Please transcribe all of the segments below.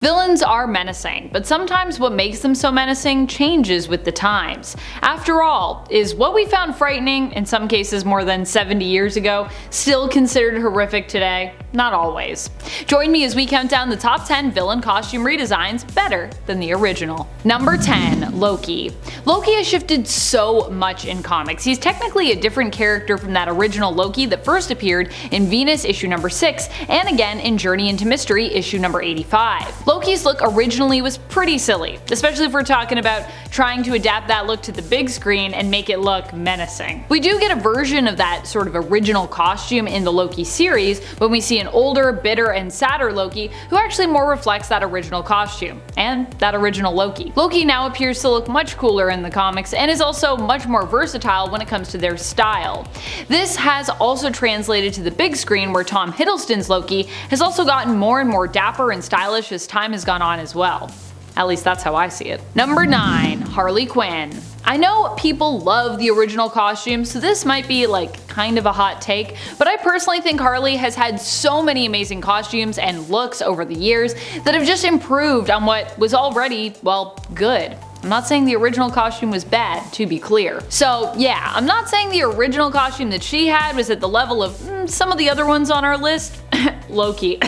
Villains are menacing, but sometimes what makes them so menacing changes with the times. After all, is what we found frightening, in some cases more than 70 years ago, still considered horrific today? Not always. Join me as we count down the top 10 villain costume redesigns better than the original. Number 10. Loki. Loki has shifted so much in comics. He's technically a different character from that original Loki that first appeared in Venus issue number 6 and again in Journey into Mystery issue number 85. Loki's look originally was pretty silly, especially if we're talking about trying to adapt that look to the big screen and make it look menacing. We do get a version of that sort of original costume in the Loki series when we see an older, bitter, and sadder Loki who actually more reflects that original costume and that original Loki. Loki now appears to look much cooler in the comics and is also much more versatile when it comes to their style. This has also translated to the big screen where Tom Hiddleston's Loki has also gotten more and more dapper and stylish as time has gone on as well. At least that's how I see it. Number 9. Harley Quinn. I know people love the original costume, so this might be like kind of a hot take, but I personally think Harley has had so many amazing costumes and looks over the years that have just improved on what was already, well, good. I'm not saying the original costume was bad, to be clear. So yeah, I'm not saying the original costume that she had was at the level of some of the other ones on our list, Loki,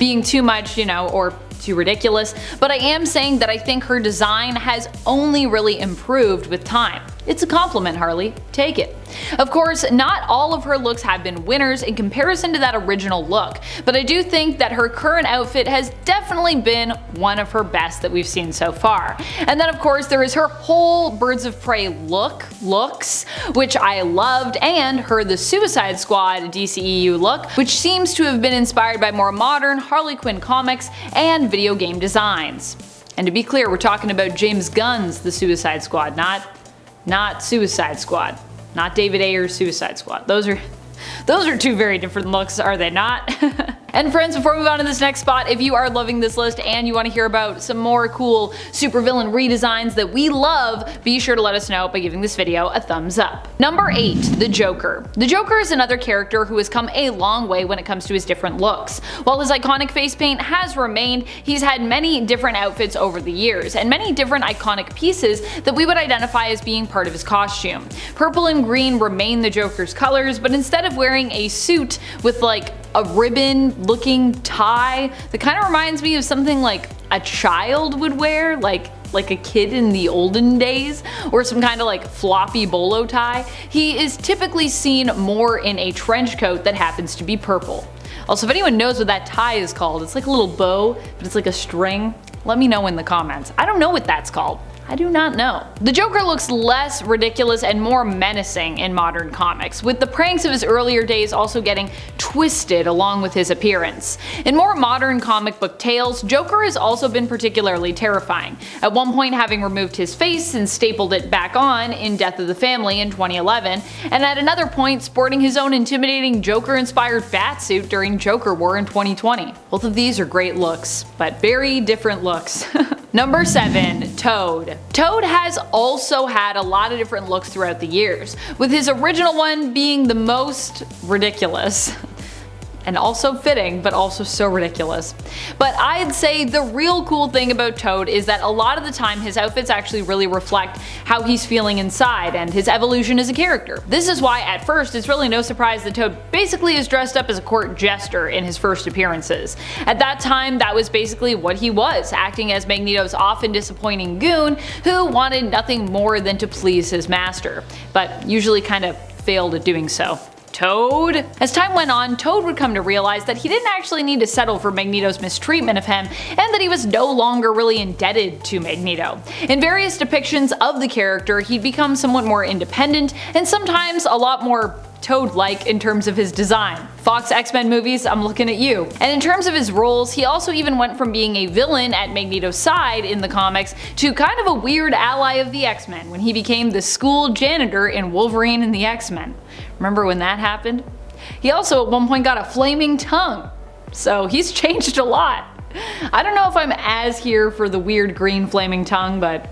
being too much, or too ridiculous, but I am saying that I think her design has only really improved with time. It's a compliment, Harley. Take it. Of course, not all of her looks have been winners in comparison to that original look, but I do think that her current outfit has definitely been one of her best that we've seen so far. And then of course there is her whole Birds of Prey looks, which I loved, and her The Suicide Squad DCEU look, which seems to have been inspired by more modern Harley Quinn comics and video game designs. And to be clear, we're talking about James Gunn's The Suicide Squad, not Suicide Squad. Not David Ayer's Suicide Squad. Those are two very different looks, are they not? And friends, before we move on to this next spot, if you are loving this list and you want to hear about some more cool supervillain redesigns that we love, be sure to let us know by giving this video a thumbs up. Number 8. The Joker. The Joker is another character who has come a long way when it comes to his different looks. While his iconic face paint has remained, he's had many different outfits over the years, and many different iconic pieces that we would identify as being part of his costume. Purple and green remain the Joker's colors, but instead of wearing a suit with like a ribbon looking tie that kind of reminds me of something like a child would wear, like a kid in the olden days, or some kind of like floppy bolo tie, he is typically seen more in a trench coat that happens to be purple. Also, if anyone knows what that tie is called, it's like a little bow, but it's like a string. Let me know in the comments. I don't know what that's called. I do not know. The Joker looks less ridiculous and more menacing in modern comics, with the pranks of his earlier days also getting twisted along with his appearance. In more modern comic book tales, Joker has also been particularly terrifying, at one point having removed his face and stapled it back on in Death of the Family in 2011, and at another point sporting his own intimidating Joker-inspired batsuit during Joker War in 2020. Both of these are great looks, but very different looks. Number 7. Toad. Toad has also had a lot of different looks throughout the years, with his original one being the most ridiculous. And also fitting, but also so ridiculous. But I'd say the real cool thing about Toad is that a lot of the time his outfits actually really reflect how he's feeling inside and his evolution as a character. This is why at first it's really no surprise that Toad basically is dressed up as a court jester in his first appearances. At that time that was basically what he was, acting as Magneto's often disappointing goon who wanted nothing more than to please his master, but usually kind of failed at doing so. Toad? As time went on, Toad would come to realize that he didn't actually need to settle for Magneto's mistreatment of him, and that he was no longer really indebted to Magneto. In various depictions of the character, he'd become somewhat more independent, and sometimes a lot more Toad-like in terms of his design. Fox X-Men movies, I'm looking at you. And in terms of his roles, he also even went from being a villain at Magneto's side in the comics to kind of a weird ally of the X-Men when he became the school janitor in Wolverine and the X-Men. Remember when that happened? He also at one point got a flaming tongue. So he's changed a lot. I don't know if I'm as here for the weird green flaming tongue, but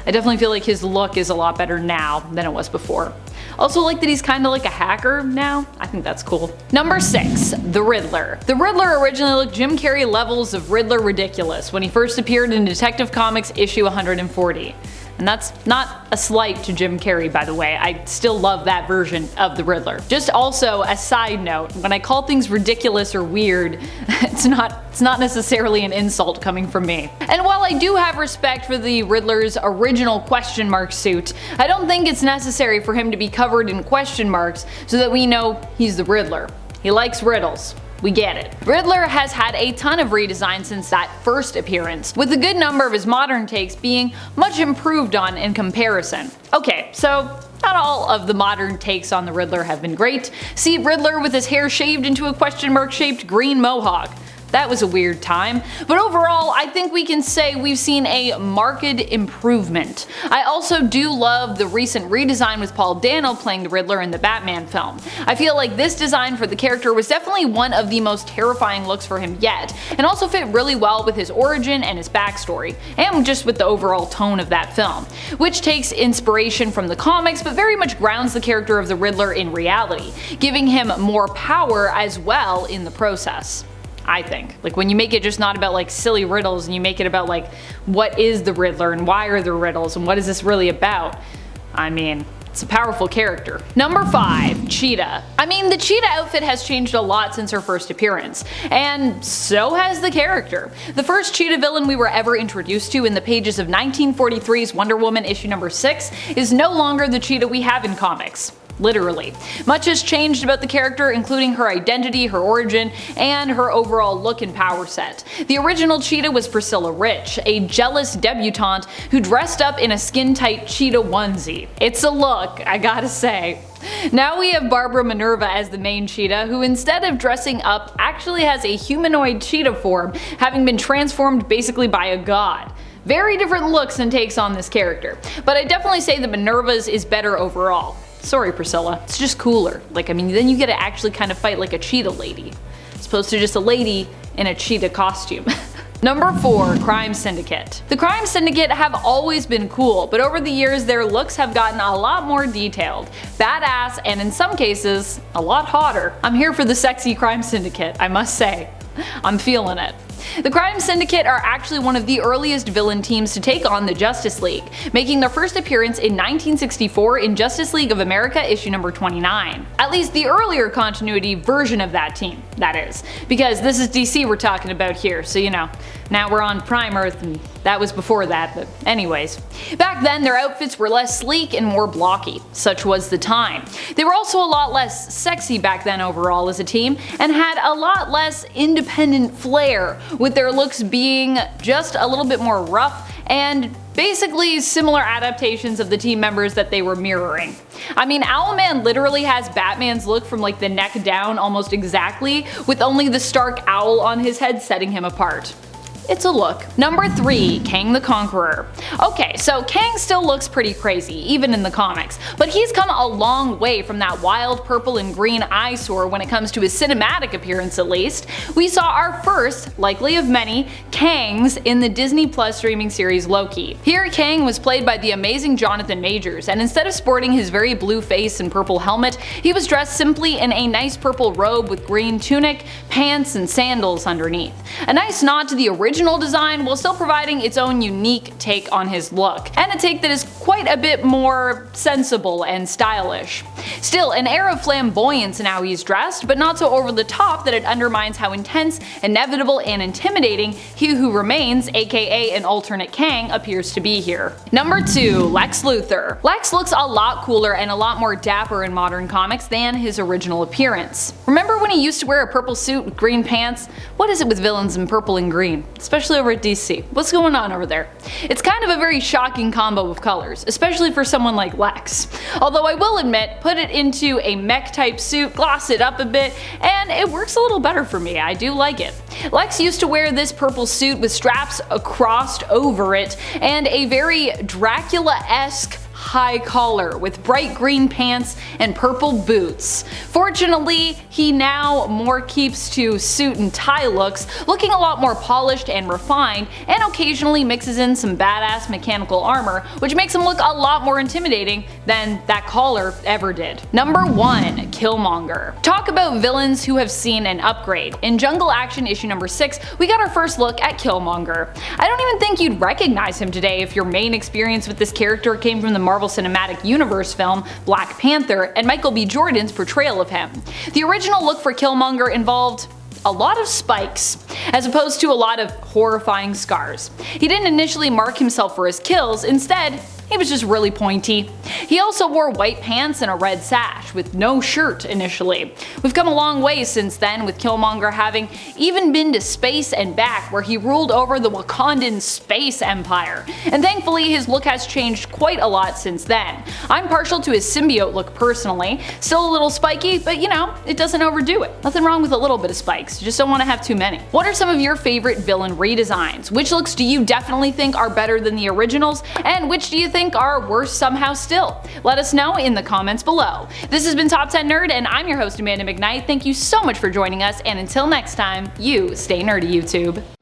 I definitely feel like his look is a lot better now than it was before. Also like that he's kinda like a hacker now. I think that's cool. Number 6. The Riddler. The Riddler originally looked Jim Carrey levels of Riddler ridiculous when he first appeared in Detective Comics issue 140. And that's not a slight to Jim Carrey, by the way. I still love that version of the Riddler. Just also a side note, when I call things ridiculous or weird, it's not necessarily an insult coming from me. And while I do have respect for the Riddler's original question mark suit, I don't think it's necessary for him to be covered in question marks so that we know he's the Riddler. He likes riddles. We get it. Riddler has had a ton of redesigns since that first appearance, with a good number of his modern takes being much improved on in comparison. Okay, so not all of the modern takes on the Riddler have been great. See Riddler with his hair shaved into a question mark shaped green mohawk. That was a weird time, but overall I think we can say we've seen a marked improvement. I also do love the recent redesign with Paul Dano playing the Riddler in the Batman film. I feel like this design for the character was definitely one of the most terrifying looks for him yet, and also fit really well with his origin and his backstory, and just with the overall tone of that film, which takes inspiration from the comics but very much grounds the character of the Riddler in reality, giving him more power as well in the process. I think. Like when you make it just not about like silly riddles and you make it about like what is the Riddler and why are there riddles and what is this really about, I mean, it's a powerful character. Number 5. Cheetah. I mean, the Cheetah outfit has changed a lot since her first appearance, and so has the character. The first Cheetah villain we were ever introduced to in the pages of 1943's Wonder Woman issue number 6 is no longer the Cheetah we have in comics. Literally. Much has changed about the character, including her identity, her origin, and her overall look and power set. The original Cheetah was Priscilla Rich, a jealous debutante who dressed up in a skin-tight cheetah onesie. It's a look, I gotta say. Now we have Barbara Minerva as the main Cheetah, who instead of dressing up actually has a humanoid cheetah form, having been transformed basically by a god. Very different looks and takes on this character, but I definitely say that Minerva's is better overall. Sorry Priscilla, it's just cooler. Like, I mean, then you get to actually kind of fight like a cheetah lady, as opposed to just a lady in a cheetah costume. Number 4. Crime Syndicate. The Crime Syndicate have always been cool, but over the years their looks have gotten a lot more detailed, badass, and in some cases, a lot hotter. I'm here for the sexy Crime Syndicate, I must say. I'm feeling it. The Crime Syndicate are actually one of the earliest villain teams to take on the Justice League, making their first appearance in 1964 in Justice League of America issue number 29. At least the earlier continuity version of that team, that is. Because this is DC we're talking about here, so you know, now we're on Prime Earth and that was before that, but anyways. Back then their outfits were less sleek and more blocky, such was the time. They were also a lot less sexy back then overall as a team, and had a lot less independent flair, with their looks being just a little bit more rough and basically similar adaptations of the team members that they were mirroring. I mean, Owlman literally has Batman's look from like the neck down almost exactly, with only the Stark owl on his head setting him apart. It's a look. Number 3. Kang the Conqueror. Okay, so Kang still looks pretty crazy, even in the comics, but he's come a long way from that wild purple and green eyesore when it comes to his cinematic appearance at least. We saw our first, likely of many, Kangs in the Disney Plus streaming series Loki. Here Kang was played by the amazing Jonathan Majors, and instead of sporting his very blue face and purple helmet, he was dressed simply in a nice purple robe with green tunic, pants, and sandals underneath. A nice nod to the original design while still providing its own unique take on his look, and a take that is quite a bit more sensible and stylish. Still, an air of flamboyance in how he's dressed, but not so over the top that it undermines how intense, inevitable, and intimidating He Who Remains, aka an alternate Kang, appears to be here. Number 2. Lex Luthor. Lex looks a lot cooler and a lot more dapper in modern comics than his original appearance. Remember when he used to wear a purple suit with green pants? What is it with villains in purple and green? Especially over at DC. What's going on over there? It's kind of a very shocking combo of colors, especially for someone like Lex. Although I will admit, put it into a mech type suit, gloss it up a bit, and it works a little better for me. I do like it. Lex used to wear this purple suit with straps crossed over it, and a very Dracula-esque high collar with bright green pants and purple boots. Fortunately, he now more keeps to suit and tie looks, looking a lot more polished and refined, and occasionally mixes in some badass mechanical armor, which makes him look a lot more intimidating than that collar ever did. Number 1. Killmonger. Talk about villains who have seen an upgrade. In Jungle Action issue number 6, we got our first look at Killmonger. I don't even think you'd recognize him today if your main experience with this character came from the Marvel Cinematic Universe film Black Panther and Michael B. Jordan's portrayal of him. The original look for Killmonger involved a lot of spikes, as opposed to a lot of horrifying scars. He didn't initially mark himself for his kills, instead, he was just really pointy. He also wore white pants and a red sash, with no shirt initially. We've come a long way since then, with Killmonger having even been to space and back, where he ruled over the Wakandan space empire. And thankfully his look has changed quite a lot since then. I'm partial to his symbiote look personally, still a little spiky, but you know, it doesn't overdo it. Nothing wrong with a little bit of spikes, you just don't want to have too many. What are some of your favorite villain redesigns? Which looks do you definitely think are better than the originals, and which do you think are worse somehow still? Let us know in the comments below. This has been Top 10 Nerd, and I'm your host Amanda McKnight. Thank you so much for joining us, and until next time, you stay nerdy, YouTube.